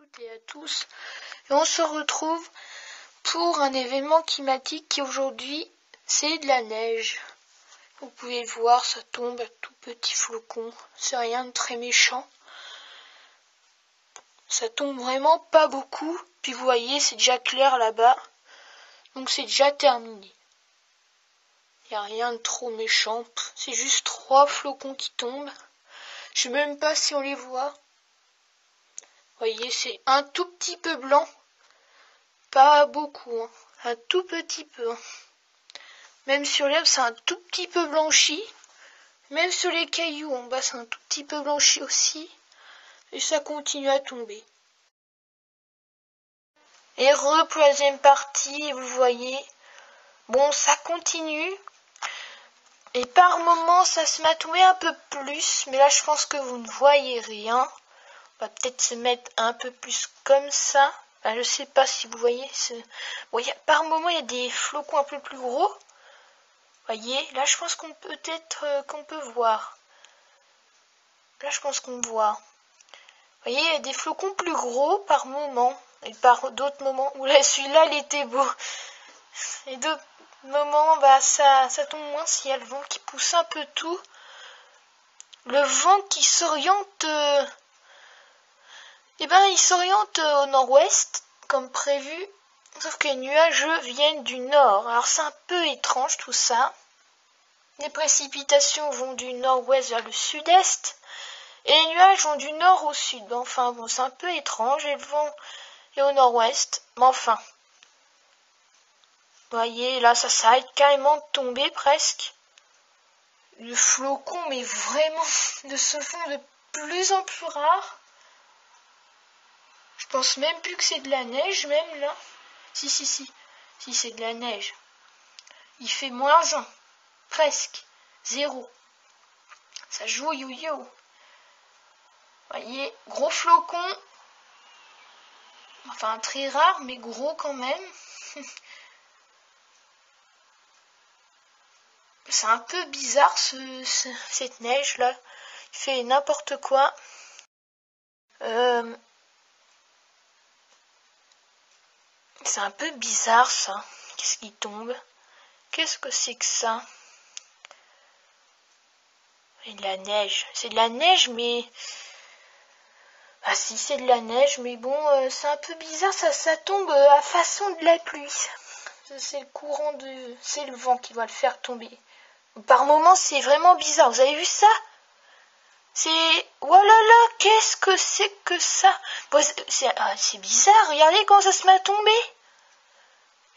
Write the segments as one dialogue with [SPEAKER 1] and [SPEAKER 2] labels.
[SPEAKER 1] toutes et à tous. Et on se retrouve pour un événement climatique qui aujourd'hui, c'est de la neige. Vous pouvez le voir, ça tombe à tout petits flocons. C'est rien de très méchant. Ça tombe vraiment pas beaucoup. Puis vous voyez, c'est déjà clair là-bas. Donc c'est déjà terminé. Il n'y a rien de trop méchant. C'est juste 3 flocons qui tombent. Je sais même pas si on les voit. Vous voyez, c'est un tout petit peu blanc. Pas beaucoup, hein. Un tout petit peu. Même sur l'herbe, c'est un tout petit peu blanchi. Même sur les cailloux en bas, c'est un tout petit peu blanchi aussi. Et ça continue à tomber. Et pour la deuxième partie, vous voyez, bon, ça continue. Et par moments, ça se met à tomber un peu plus. Mais là, je pense que vous ne voyez rien. On va peut-être se mettre un peu plus comme ça. Enfin, je sais pas si vous voyez. Bon, par moments, il y a des flocons un peu plus gros. Voyez, là, je pense qu'on peut voir. Là, je pense qu'on voit. Vous voyez, il y a des flocons plus gros par moment. Et par d'autres moments. Oula, celui-là, il était beau. Et d'autres moments, bah, ça tombe moins s'il y a le vent qui pousse un peu tout. Le vent qui s'oriente... il s'oriente au nord-ouest, comme prévu. Sauf que les nuages viennent du nord. Alors, c'est un peu étrange, tout ça. Les précipitations vont du nord-ouest vers le sud-est. Et les nuages vont du nord au sud. Enfin, bon, c'est un peu étrange. Et le vent est au nord-ouest. Mais enfin... Vous voyez, là, ça s'arrête carrément de tomber presque. Le flocon, mais vraiment, de se font de plus en plus rare. Je pense même plus que c'est de la neige, même là. Si, c'est de la neige. Il fait -1, presque, 0. Ça joue yo-yo. Vous voyez, gros flocon. Enfin, très rare, mais gros quand même. C'est un peu bizarre cette neige là. Il fait n'importe quoi. C'est un peu bizarre ça. Qu'est-ce qui tombe? Qu'est-ce que c'est que ça? Et de la neige. C'est de la neige mais... Ah si, c'est de la neige mais bon, c'est un peu bizarre. Ça tombe à façon de la pluie. C'est le courant de... C'est le vent qui va le faire tomber. Par moments, c'est vraiment bizarre. Vous avez vu ça? C'est... Oh là là, qu'est-ce que c'est que ça? Bon, c'est bizarre, regardez comment ça se met à tomber.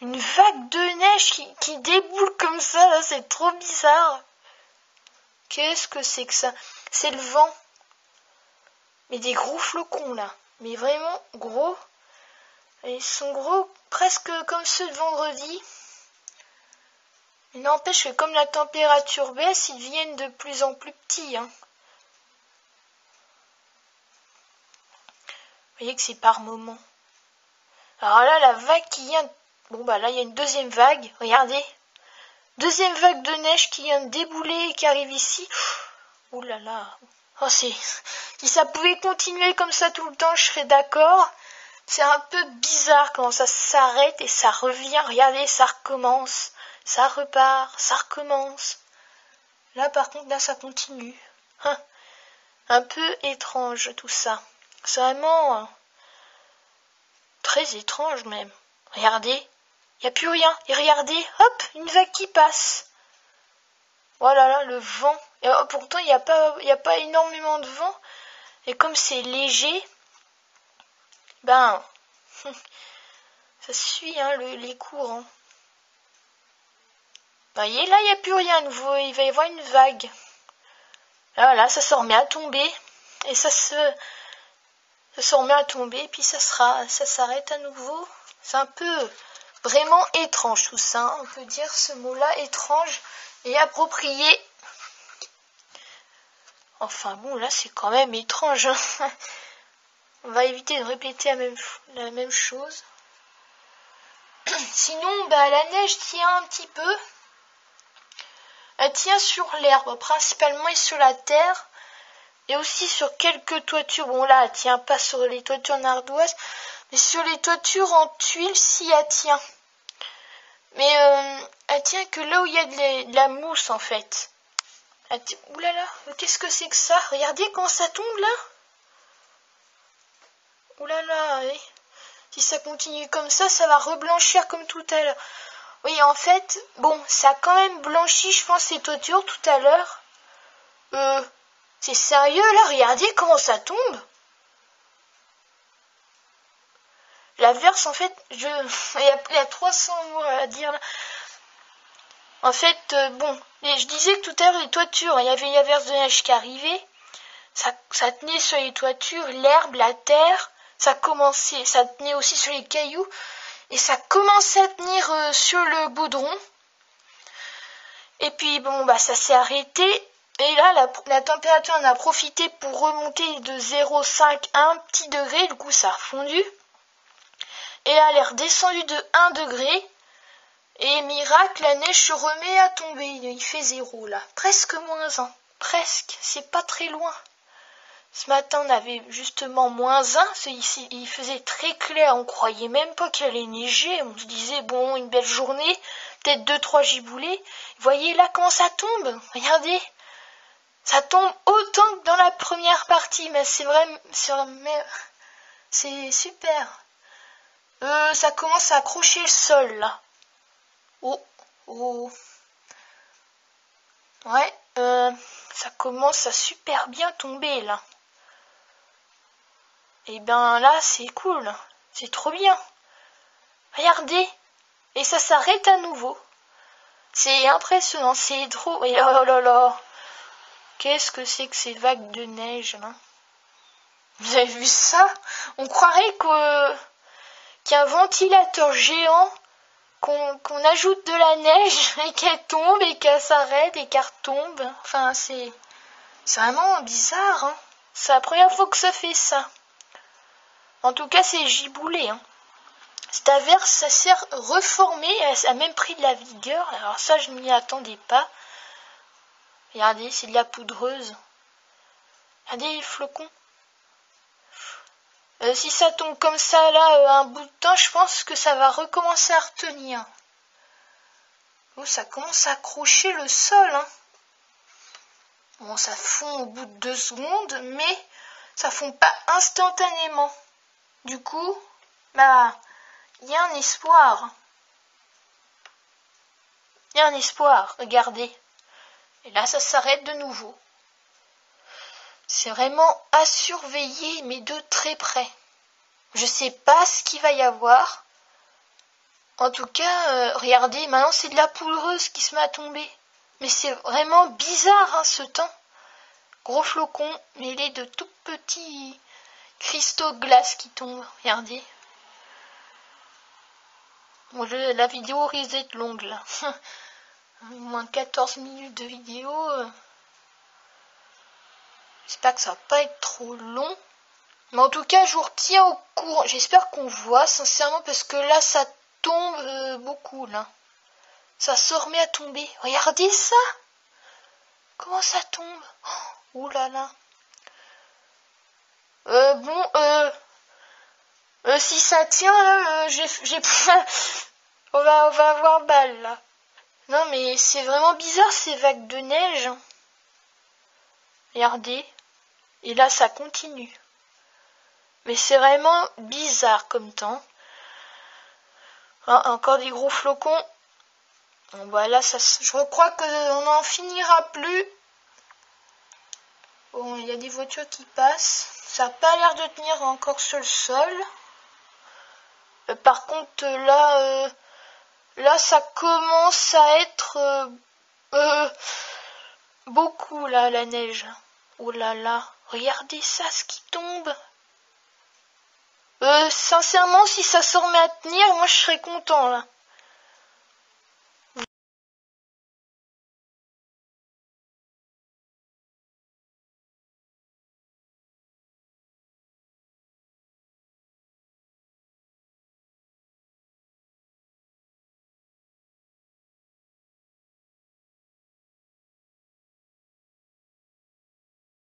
[SPEAKER 1] Une vague de neige qui déboule comme ça, là, c'est trop bizarre. Qu'est-ce que c'est que ça? C'est le vent. Mais des gros flocons, là. Mais vraiment gros. Et ils sont gros, presque comme ceux de vendredi. Il n'empêche que comme la température baisse, ils deviennent de plus en plus petits, hein. Vous voyez que c'est par moment. Alors là, la vague qui vient... Bon, bah là, il y a une deuxième vague. Regardez. Deuxième vague de neige qui vient de débouler et qui arrive ici. Ouh là là. Oh, si ça pouvait continuer comme ça tout le temps, je serais d'accord. C'est un peu bizarre quand ça s'arrête et ça revient. Regardez, ça recommence. Ça repart, ça recommence. Là, par contre, là, ça continue. Un peu étrange, tout ça. C'est vraiment très étrange, même. Regardez, il n'y a plus rien. Et regardez, hop, une vague qui passe. Voilà, là, le vent. Et pourtant, il n'y a pas énormément de vent. Et comme c'est léger, ben, ça suit hein, les courants. Vous voyez, là, il n'y a plus rien à nouveau. Il va y avoir une vague. Là, voilà, ça se remet à tomber. Et ça se remet à tomber. Puis ça s'arrête à nouveau. C'est un peu vraiment étrange tout ça. Hein. On peut dire ce mot-là, étrange et approprié. Enfin bon, là, c'est quand même étrange. Hein. On va éviter de répéter la même chose. Sinon, bah, la neige tient un petit peu. Elle tient sur l'herbe, principalement, et sur la terre. Et aussi sur quelques toitures, bon là, elle tient pas sur les toitures en ardoise, mais sur les toitures en tuiles, si elle tient. Mais elle tient que là où il y a de la mousse en fait. Oulala, qu'est-ce que c'est que ça? Regardez quand ça tombe là. Oulala, oui. Si ça continue comme ça va reblanchir comme tout à l'heure. Oui, en fait, bon, ça a quand même blanchi, je pense, ces toitures tout à l'heure. C'est sérieux là, regardez comment ça tombe. L'averse, en fait, il y a 300 mots à dire là. En fait, bon, je disais que tout à l'heure, les toitures, il y avait l'averse de neige qui arrivait. Ça tenait sur les toitures, l'herbe, la terre. Ça tenait aussi sur les cailloux. Et ça commençait à tenir sur le goudron. Et puis, bon, bah, ça s'est arrêté. Et là, la température en a profité pour remonter de 0,5 à 1 petit degré. Du coup, ça a fondu. Et là, elle est redescendue de 1 degré. Et miracle, la neige se remet à tomber. Il fait 0 là. Presque -1. Presque. C'est pas très loin. Ce matin, on avait justement -1. Il faisait très clair. On croyait même pas qu'il allait neiger. On se disait, bon, une belle journée. Peut-être 2-3 giboulées. Vous voyez là comment ça tombe. Regardez. Ça tombe autant que dans la première partie. Mais c'est vrai. C'est super. Ça commence à accrocher le sol là. Oh. Ouais, ça commence à super bien tomber là. Et ben là, c'est cool. C'est trop bien. Regardez. Et ça s'arrête à nouveau. C'est impressionnant, c'est trop. Et oh là là. Qu'est-ce que c'est que ces vagues de neige là? Vous avez vu ça? On croirait qu'il y a un ventilateur géant qu'on ajoute de la neige et qu'elle tombe et qu'elle s'arrête et qu'elle retombe. Enfin, c'est vraiment bizarre. Hein. C'est la première fois que ça fait ça. En tout cas, c'est giboulé. Hein. Cette averse, ça s'est reformé. Elle a même pris de la vigueur. Alors ça, je ne m'y attendais pas. Regardez, c'est de la poudreuse. Regardez les flocons. Si ça tombe comme ça, là, un bout de temps, je pense que ça va recommencer à retenir. Oh, ça commence à accrocher le sol. Hein. Bon, ça fond au bout de 2 secondes, mais ça fond pas instantanément. Du coup, bah, il y a un espoir. Il y a un espoir, regardez. Et là, ça s'arrête de nouveau. C'est vraiment à surveiller, mais de très près. Je sais pas ce qu'il va y avoir. En tout cas, regardez, maintenant c'est de la poudreuse qui se met à tomber. Mais c'est vraiment bizarre, hein, ce temps. Gros flocons mêlés de tout petits cristaux de glace qui tombent. Regardez. Bon, la vidéo risque d'être longue, là. Moins 14 minutes de vidéo. J'espère que ça va pas être trop long. Mais en tout cas, je vous retiens au courant. J'espère qu'on voit, sincèrement, parce que là, ça tombe beaucoup, là. Ça se remet à tomber. Regardez ça. Comment ça tombe? Oh, ouh là là. Si ça tient, là, on va avoir balle, là. Non, mais c'est vraiment bizarre, ces vagues de neige. Regardez. Et là, ça continue. Mais c'est vraiment bizarre comme temps. Ah, encore des gros flocons. Bon, bah là, je crois qu'on n'en finira plus. Bon, il y a des voitures qui passent. Ça n'a pas l'air de tenir encore sur le sol. Par contre, là, ça commence à être beaucoup, là, la neige. Oh là là, regardez ça, ce qui tombe. Sincèrement, si ça se remet à tenir, moi, je serais content, là.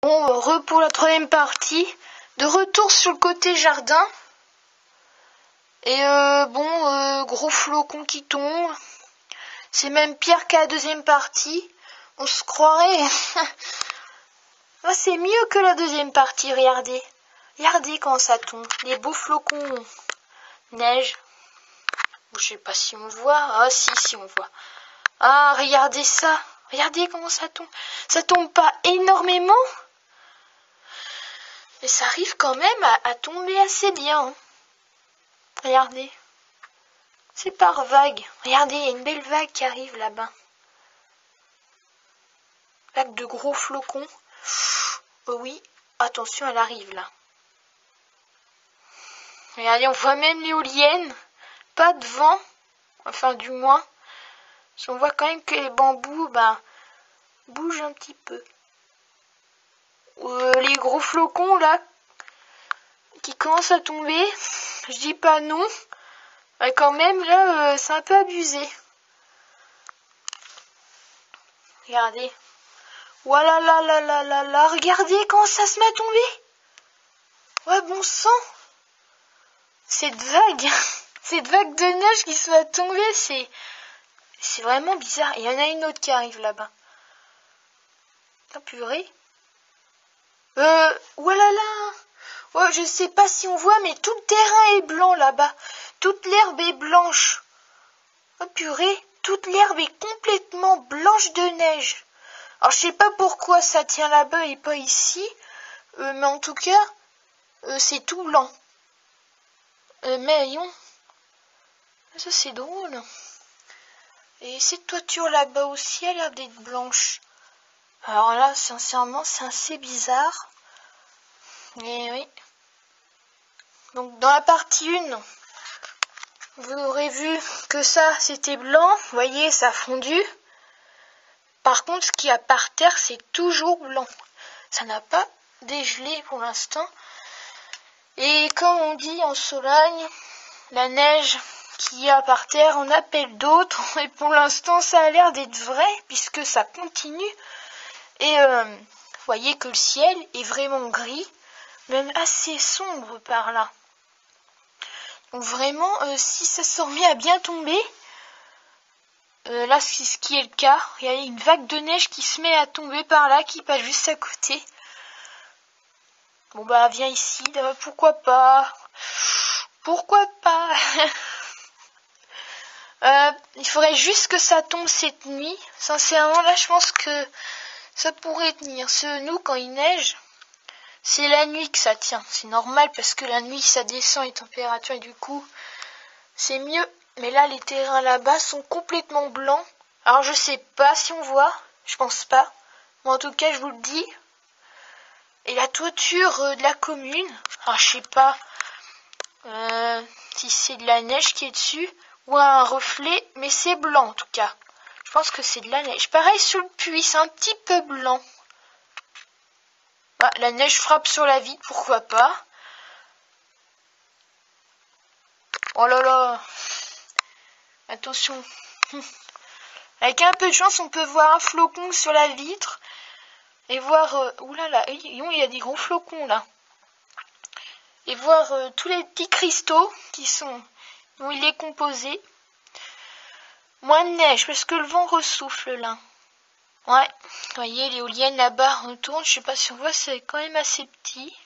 [SPEAKER 1] Bon, pour la troisième partie. De retour sur le côté jardin. Et gros flocon qui tombe. C'est même pire qu'à la deuxième partie. On se croirait. C'est mieux que la deuxième partie, regardez. Regardez quand ça tombe. Les beaux flocons neige. Je sais pas si on voit. Ah si on voit. Ah, regardez ça. Regardez comment ça tombe. Ça tombe pas énormément. Mais ça arrive quand même à tomber assez bien. Hein. Regardez. C'est par vague. Regardez, il y a une belle vague qui arrive là-bas. Vague de gros flocons. Oh oui, attention, elle arrive là. Regardez, on voit même l'éolienne. Pas de vent. Enfin, du moins. On voit quand même que les bambous, bougent un petit peu. Les gros flocons là qui commencent à tomber, je dis pas non, mais quand même là c'est un peu abusé. Regardez. Voilà là, regardez comment ça se met à tomber. Ouais, bon sang. Cette vague de neige qui se met à tomber, c'est vraiment bizarre. Et il y en a une autre qui arrive là-bas. Oh purée. Voilà là. Ouais, je sais pas si on voit, mais tout le terrain est blanc là-bas. Toute l'herbe est blanche. Oh purée, toute l'herbe est complètement blanche de neige. Alors je sais pas pourquoi ça tient là-bas et pas ici. Mais en tout cas, c'est tout blanc. Mais voyons. Ça c'est drôle. Et cette toiture là-bas aussi a l'air d'être blanche. Alors là, sincèrement, c'est assez bizarre. Mais oui. Donc dans la partie 1, vous aurez vu que ça c'était blanc. Vous voyez, ça a fondu. Par contre, ce qu'il y a par terre, c'est toujours blanc. Ça n'a pas dégelé pour l'instant. Et comme on dit en Sologne, la neige qu'il y a par terre, on appelle d'autres. Et pour l'instant, ça a l'air d'être vrai, puisque ça continue. Et vous voyez que le ciel est vraiment gris, même assez sombre par là. Donc vraiment, si ça se remet à bien tomber, là c'est ce qui est le cas. Il y a une vague de neige qui se met à tomber par là, qui passe juste à côté. Bon viens ici, pourquoi pas. Pourquoi pas. Il faudrait juste que ça tombe cette nuit. Sincèrement, là je pense que ça pourrait tenir. Nous, quand il neige, c'est la nuit que ça tient. C'est normal parce que la nuit, ça descend les températures et du coup, c'est mieux. Mais là, les terrains là-bas sont complètement blancs. Alors, je sais pas si on voit. Je pense pas. Mais en tout cas, je vous le dis. Et la toiture de la commune. Alors, je sais pas si c'est de la neige qui est dessus ou un reflet. Mais c'est blanc, en tout cas. Je pense que c'est de la neige. Pareil sur le puits, c'est un petit peu blanc. La neige frappe sur la vitre, pourquoi pas. Oh là là. Attention. Avec un peu de chance, on peut voir un flocon sur la vitre. Et voir... oulala, il y a des gros flocons là. Et voir tous les petits cristaux dont il est composé. Moins de neige, parce que le vent ressouffle là. Ouais, vous voyez, l'éolienne là-bas retourne. Je sais pas si on voit, c'est quand même assez petit.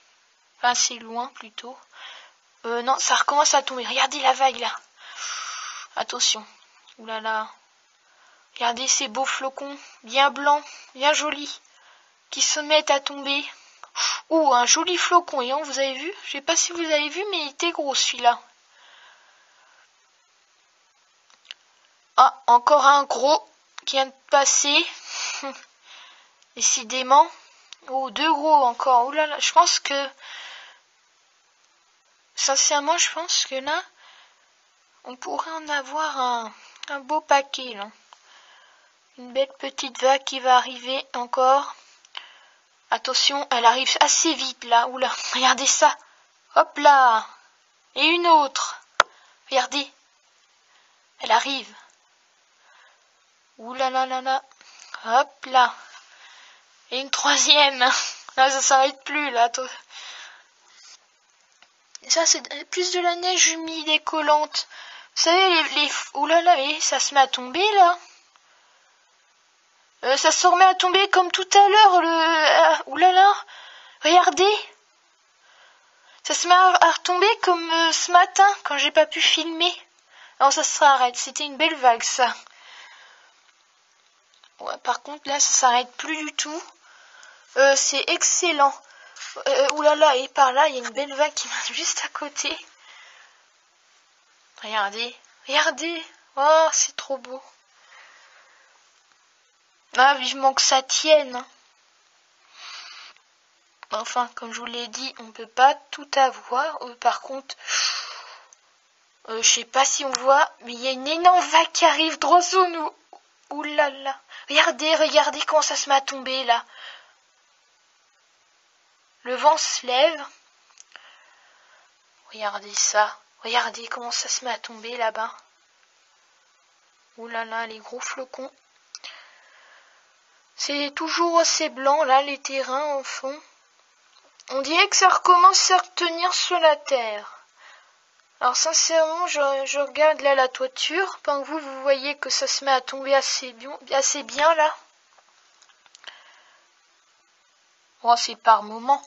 [SPEAKER 1] Enfin, c'est loin plutôt. Non, ça recommence à tomber. Regardez la vague là. Attention. Oulala. Regardez ces beaux flocons, bien blancs, bien jolis, qui se mettent à tomber. Ouh, un joli flocon. Et vous avez vu? Je sais pas si vous avez vu, mais il était gros celui-là. Ah, encore un gros qui vient de passer. Décidément. Oh, deux gros encore. Ouh là là, je pense que... Sincèrement, je pense que là, on pourrait en avoir un beau paquet, là. Une belle petite vague qui va arriver encore. Attention, elle arrive assez vite, là. Oula, regardez ça. Hop là. Et une autre. Regardez. Elle arrive. Oula là là là. Hop là. Et une troisième. Là, ça s'arrête plus, là. Ça, c'est plus de la neige humide et collante. Vous savez, oh là là, ça se met à tomber, là. Ça se remet à tomber comme tout à l'heure, oh là là. Regardez. Ça se met à retomber comme ce matin, quand j'ai pas pu filmer. Alors ça s'arrête, c'était une belle vague, ça. Ouais, par contre, là, ça s'arrête plus du tout. C'est excellent. Oulala, et par là, il y a une belle vague qui passe juste à côté. Regardez, regardez. Oh, c'est trop beau. Ah, vivement que ça tienne. Enfin, comme je vous l'ai dit, on peut pas tout avoir. Par contre, je sais pas si on voit, mais il y a une énorme vague qui arrive droit sur nous. Oulala. Regardez, regardez comment ça se met à tomber, là. Le vent se lève. Regardez ça. Regardez comment ça se met à tomber là-bas. Ouh là là, les gros flocons. C'est toujours assez blanc là, les terrains en fond. On dirait que ça recommence à retenir sur la terre. Alors sincèrement, je regarde là la toiture. Pendant que vous voyez que ça se met à tomber assez bien là. Bon, c'est par moment.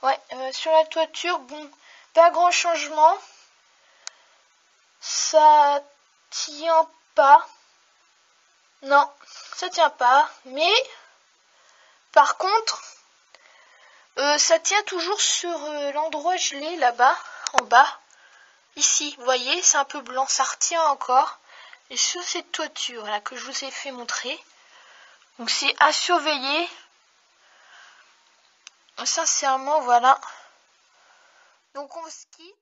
[SPEAKER 1] Ouais, sur la toiture, bon, pas grand changement. Ça tient pas. Non, ça tient pas. Mais, par contre, ça tient toujours sur l'endroit gelé là-bas, en bas. Ici, vous voyez, c'est un peu blanc, ça retient encore. Et sur cette toiture là que je vous ai fait montrer. Donc c'est à surveiller. Sincèrement, voilà. Donc on se quitte.